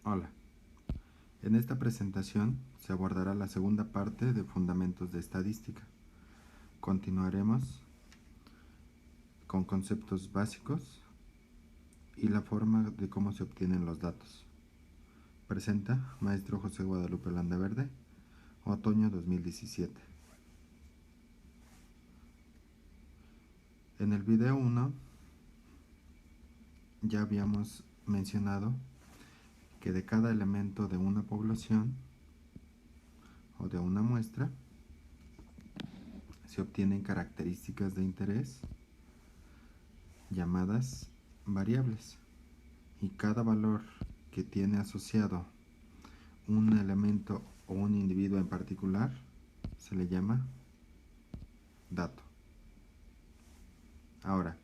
Hola, en esta presentación se abordará la segunda parte de Fundamentos de Estadística. Continuaremos con conceptos básicos y la forma de cómo se obtienen los datos. Presenta Maestro José Guadalupe Landaverde, otoño 2017. En el video 1 ya habíamos mencionado que de cada elemento de una población o de una muestra se obtienen características de interés llamadas variables, y cada valor que tiene asociado un elemento o un individuo en particular se le llama dato. Ahora,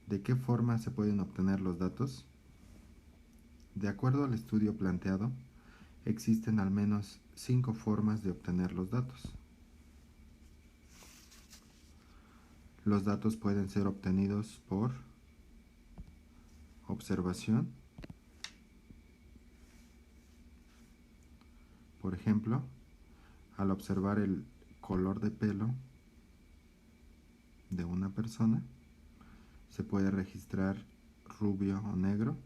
¿de qué forma se pueden obtener los datos? De acuerdo al estudio planteado, existen al menos 5 formas de obtener los datos. Los datos pueden ser obtenidos por observación. Por ejemplo, al observar el color de pelo de una persona, se puede registrar rubio o negro.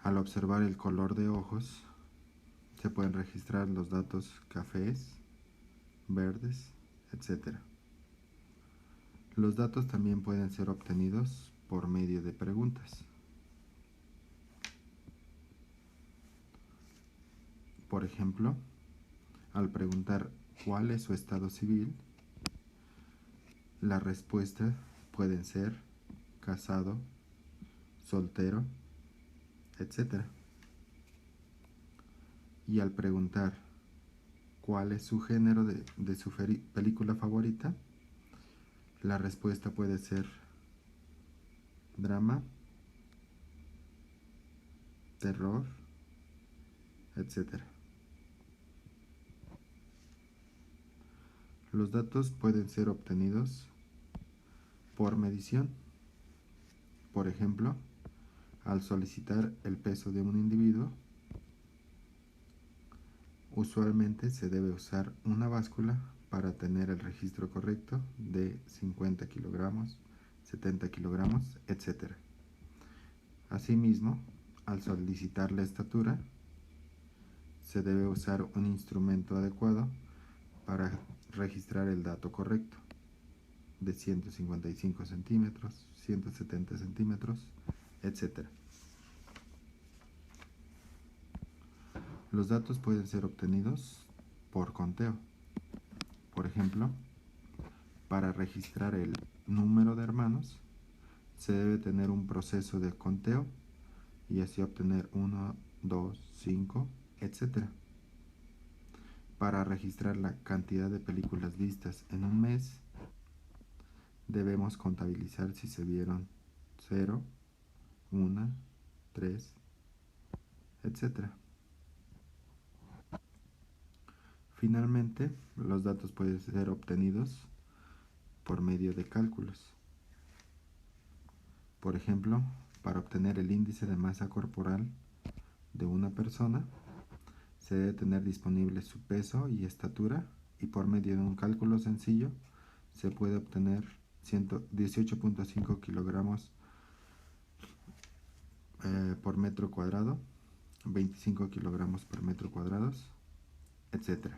Al observar el color de ojos, se pueden registrar los datos cafés, verdes, etc. Los datos también pueden ser obtenidos por medio de preguntas. Por ejemplo, al preguntar cuál es su estado civil, la respuesta pueden ser casado, soltero, etc. Y al preguntar cuál es su género de su película favorita, la respuesta puede ser drama, terror, etc. Los datos pueden ser obtenidos por medición. Por ejemplo, al solicitar el peso de un individuo, usualmente se debe usar una báscula para tener el registro correcto de 50 kilogramos, 70 kilogramos, etc. Asimismo, al solicitar la estatura, se debe usar un instrumento adecuado para registrar el dato correcto de 155 centímetros, 170 centímetros, etc. Los datos pueden ser obtenidos por conteo. Por ejemplo, para registrar el número de hermanos, se debe tener un proceso de conteo y así obtener 1, 2, 5, etc. Para registrar la cantidad de películas vistas en un mes, debemos contabilizar si se vieron 0, 1, 3, etc. Finalmente, los datos pueden ser obtenidos por medio de cálculos. Por ejemplo, para obtener el índice de masa corporal de una persona, se debe tener disponible su peso y estatura, y por medio de un cálculo sencillo se puede obtener 18.5 kilogramos por metro cuadrado, 25 kilogramos por metro cuadrado, etc.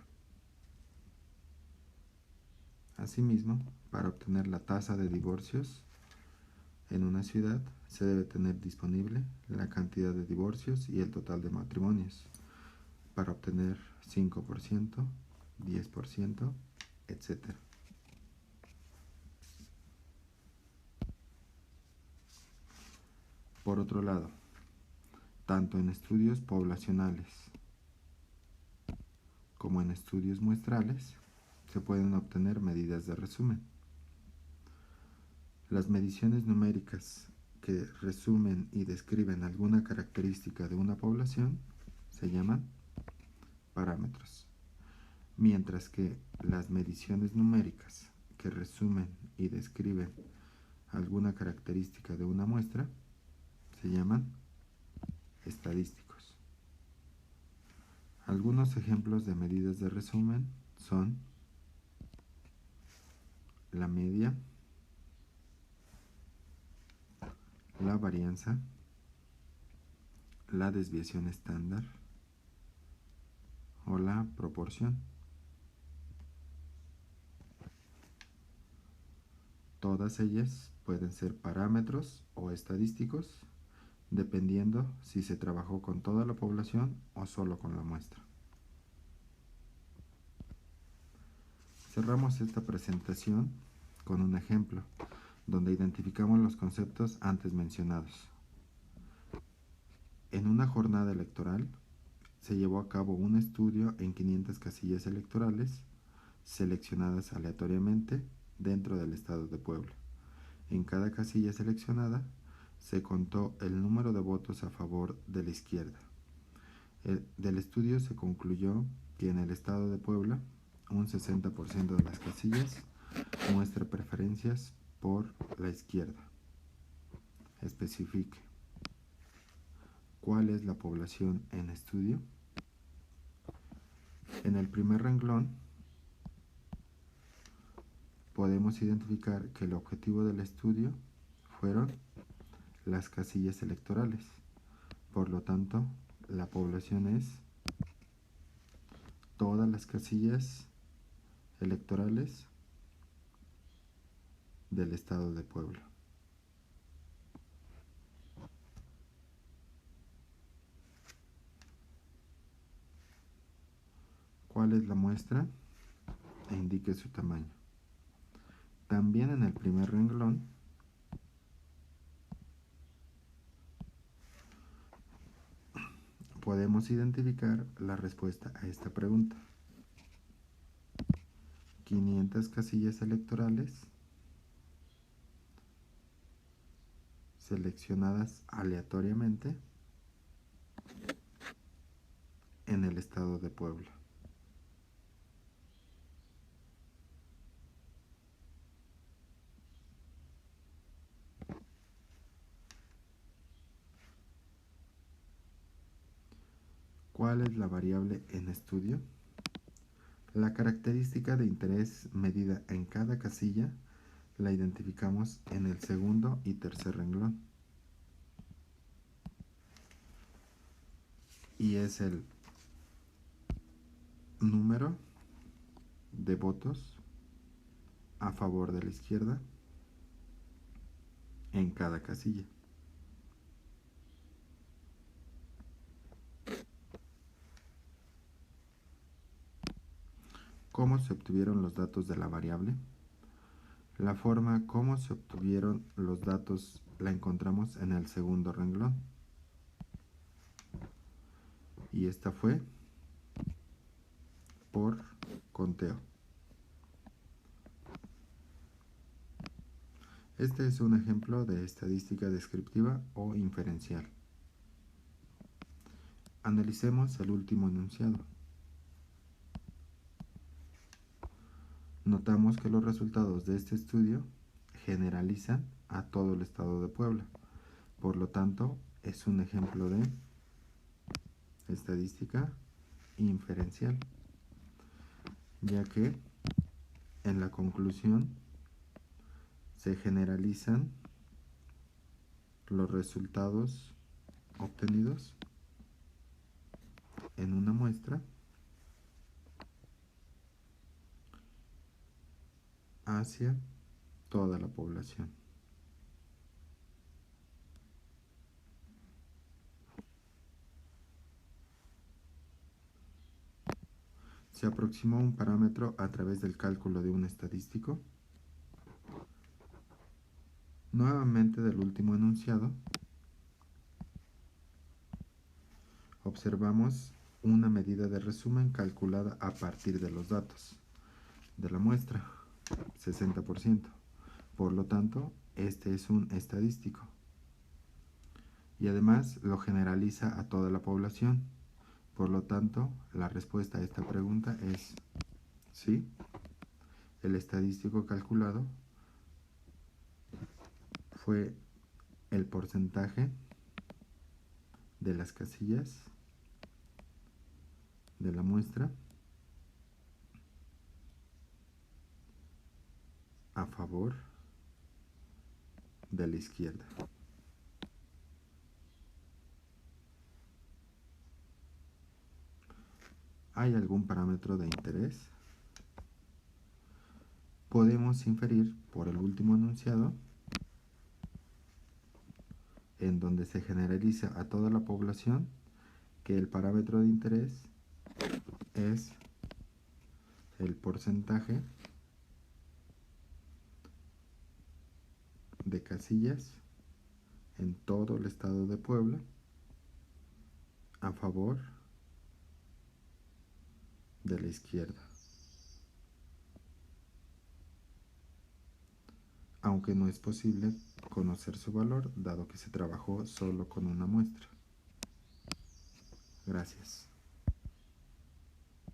Asimismo, para obtener la tasa de divorcios en una ciudad, se debe tener disponible la cantidad de divorcios y el total de matrimonios para obtener 5%, 10%, etc. Por otro lado, tanto en estudios poblacionales como en estudios muestrales, se pueden obtener medidas de resumen. Las mediciones numéricas que resumen y describen alguna característica de una población se llaman parámetros, mientras que las mediciones numéricas que resumen y describen alguna característica de una muestra se llaman estadísticos. Algunos ejemplos de medidas de resumen son la media, la varianza, la desviación estándar o la proporción. Todas ellas pueden ser parámetros o estadísticos, dependiendo si se trabajó con toda la población o solo con la muestra. Cerramos esta presentación con un ejemplo, donde identificamos los conceptos antes mencionados. En una jornada electoral, se llevó a cabo un estudio en 500 casillas electorales seleccionadas aleatoriamente dentro del estado de Puebla. En cada casilla seleccionada se contó el número de votos a favor de la izquierda. Del estudio se concluyó que en el estado de Puebla un 60% de las casillas muestra preferencias por la izquierda. Especifique. ¿Cuál es la población en estudio? En el primer renglón podemos identificar que el objetivo del estudio fueron las casillas electorales. Por lo tanto, la población es todas las casillas electorales del estado de Puebla. ¿Cuál es la muestra? E indique su tamaño. También en el primer renglón podemos identificar la respuesta a esta pregunta. 500 casillas electorales seleccionadas aleatoriamente en el estado de Puebla. ¿Cuál es la variable en estudio? La característica de interés medida en cada casilla la identificamos en el segundo y tercer renglón. Y es el número de votos a favor de la izquierda en cada casilla. ¿Cómo se obtuvieron los datos de la variable? La forma como se obtuvieron los datos la encontramos en el segundo renglón. Y esta fue por conteo. Este es un ejemplo de estadística descriptiva o inferencial. Analicemos el último enunciado. Notamos que los resultados de este estudio generalizan a todo el estado de Puebla. Por lo tanto, es un ejemplo de estadística inferencial, ya que en la conclusión se generalizan los resultados obtenidos en una muestra hacia toda la población. Se aproximó un parámetro a través del cálculo de un estadístico. Nuevamente del último enunciado, observamos una medida de resumen calculada a partir de los datos de la muestra, 60%. Por lo tanto, este es un estadístico. Y además lo generaliza a toda la población. Por lo tanto, la respuesta a esta pregunta es sí. El estadístico calculado fue el porcentaje de las casillas de la muestra a favor de la izquierda. ¿Hay algún parámetro de interés? Podemos inferir por el último enunciado, en donde se generaliza a toda la población, que el parámetro de interés es el porcentaje de casillas en todo el estado de Puebla a favor de la izquierda, aunque no es posible conocer su valor dado que se trabajó solo con una muestra. Gracias.